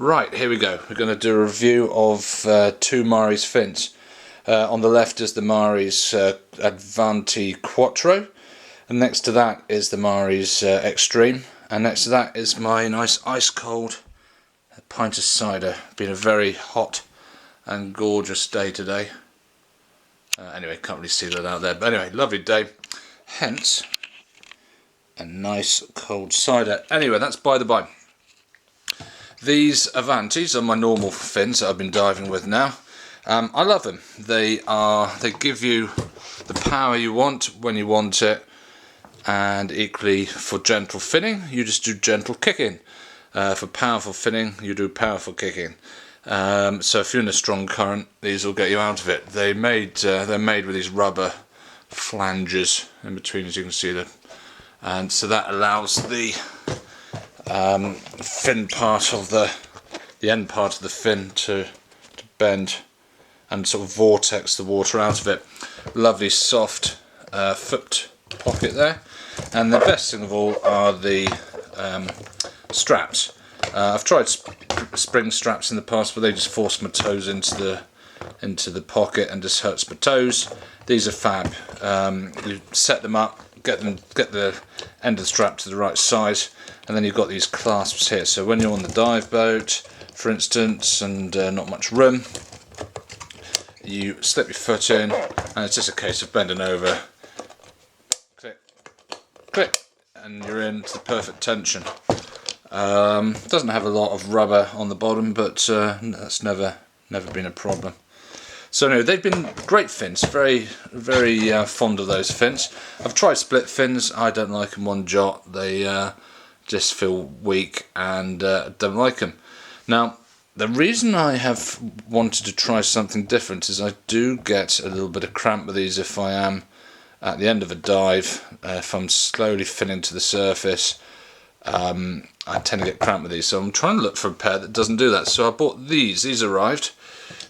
Right, here we go. We're going to do a review of two Mari's fins. On the left is the Mari's Avanti Quattro, and next to that is the Mari's Extreme, and next to that is my nice ice cold pint of cider. Been a very hot and gorgeous day today. Anyway, can't really see that out there, but anyway, lovely day. Hence a nice cold cider. Anyway, that's by the by. These Avantis are my normal fins that I've been diving with now. I love them. They give you the power you want when you want it, and equally for gentle finning you just do gentle kicking. For powerful finning you do powerful kicking. So if you're in a strong current, these will get you out of it. They're made with these rubber flanges in between, as you can see them, and so that allows the fin part of the end part of the fin to bend and sort of vortex the water out of it. Lovely soft foot pocket there, and the best thing of all are the straps. I've tried spring straps in the past, but they just force my toes into the pocket and just hurts my toes. These are fab. You set them up, get the end of the strap to the right size, and then you've got these clasps here. So when you're on the dive boat, for instance, and not much room, you slip your foot in, and it's just a case of bending over, click, click, and you're into the perfect tension. Doesn't have a lot of rubber on the bottom, but that's never been a problem. So anyway, they've been great fins. Very fond of those fins. I've tried split fins. I don't like them one jot. They just feel weak and don't like them. Now, the reason I have wanted to try something different is I do get a little bit of cramp with these if I am at the end of a dive. If I'm slowly finning to the surface, I tend to get cramp with these. So I'm trying to look for a pair that doesn't do that. So I bought these. These arrived.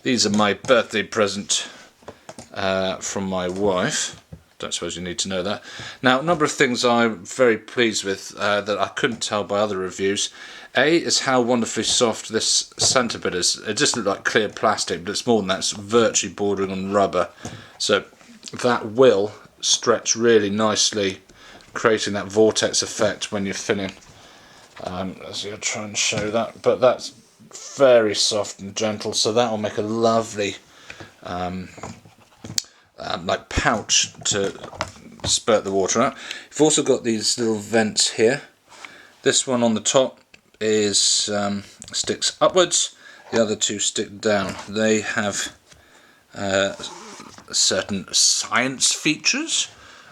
These are my birthday present from my wife. Don't suppose you need to know that. Now, a number of things I'm very pleased with that I couldn't tell by other reviews. A is how wonderfully soft this centre bit is. It just looks like clear plastic, but it's more than that. It's virtually bordering on rubber. So that will stretch really nicely, creating that vortex effect when you're finning. As I'll try and show that, but that's very soft and gentle, so that will make a lovely like pouch to spurt the water out. You've also got these little vents here. This one on the top is sticks upwards, the other two stick down. They have certain science features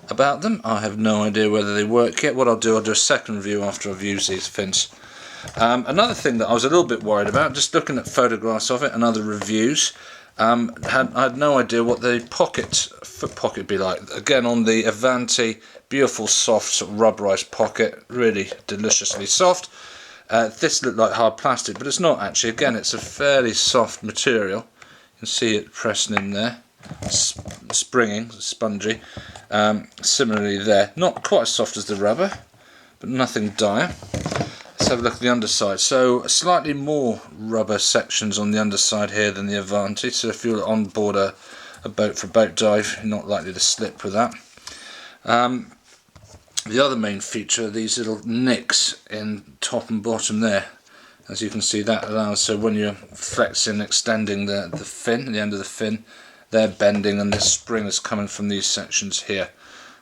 about them. I have no idea whether they work yet. What I'll do a second review after I've used these fins. Another thing that I was a little bit worried about, just looking at photographs of it and other reviews, I had no idea what the foot pocket would be like. Again, on the Avanti, beautiful soft sort of rubberized pocket, really deliciously soft. This looked like hard plastic, but it's not actually. Again, it's a fairly soft material. You can see it pressing in there, springing, spongy. Similarly there, not quite as soft as the rubber, but nothing dire. Let's have a look at the underside. So slightly more rubber sections on the underside here than the Avanti, so if you're on board a boat for a boat dive, you're not likely to slip with that. The other main feature are these little nicks in top and bottom there. As you can see, that allows, so when you're flexing, extending the fin, the end of the fin, they're bending, and this spring is coming from these sections here.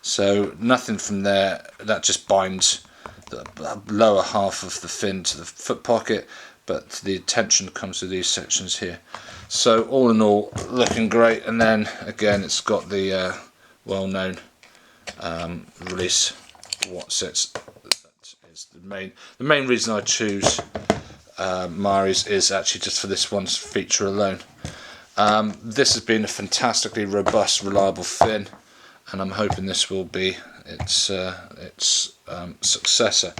So nothing from there, that just binds the lower half of the fin to the foot pocket, but the tension comes to these sections here. So all in all, looking great. And then again, it's got the well-known release Watsits. That is the main reason I choose Mari's is actually just for this one feature alone. This has been a fantastically robust, reliable fin, and I'm hoping this will be its successor.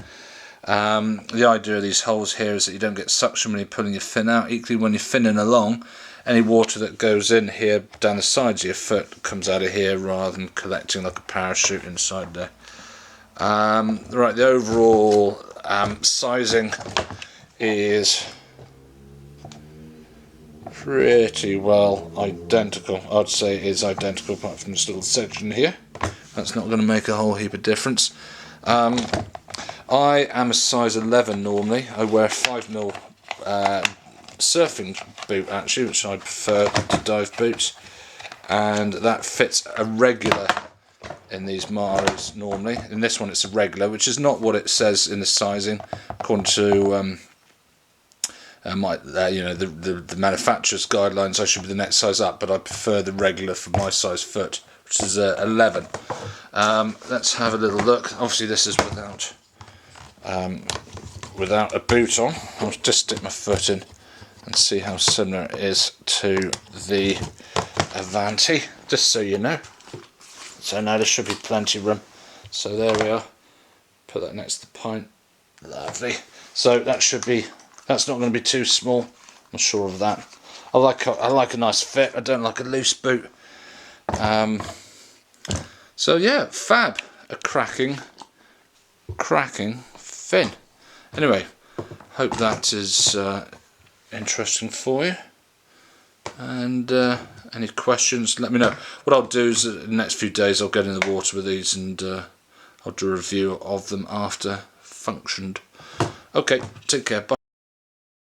The idea of these holes here is that you don't get suction when you're pulling your fin out. Equally, when you're finning along, any water that goes in here down the sides of your foot comes out of here rather than collecting like a parachute inside there. Right, the overall sizing is pretty well identical. I'd say it is identical apart from this little section here. That's not going to make a whole heap of difference. I am a size 11 normally. I wear 5mm surfing boot actually, which I prefer to dive boots, and that fits a regular in these Maris normally. In this one it's a regular, which is not what it says in the sizing according to the manufacturer's guidelines. I should be the next size up, but I prefer the regular for my size foot, which is 11. Let's have a little look. Obviously this is without a boot on. I'll just stick my foot in and see how similar it is to the Avanti, just so you know. So now there should be plenty of room. So there we are. Put that next to the pint. Lovely. So that's not going to be too small. I'm sure of that. I like a nice fit. I don't like a loose boot. So yeah, fab. A cracking fin. Anyway, hope that is interesting for you. And any questions, let me know. What I'll do is in the next few days I'll get in the water with these, and I'll do a review of them after functioned. Okay, take care, bye.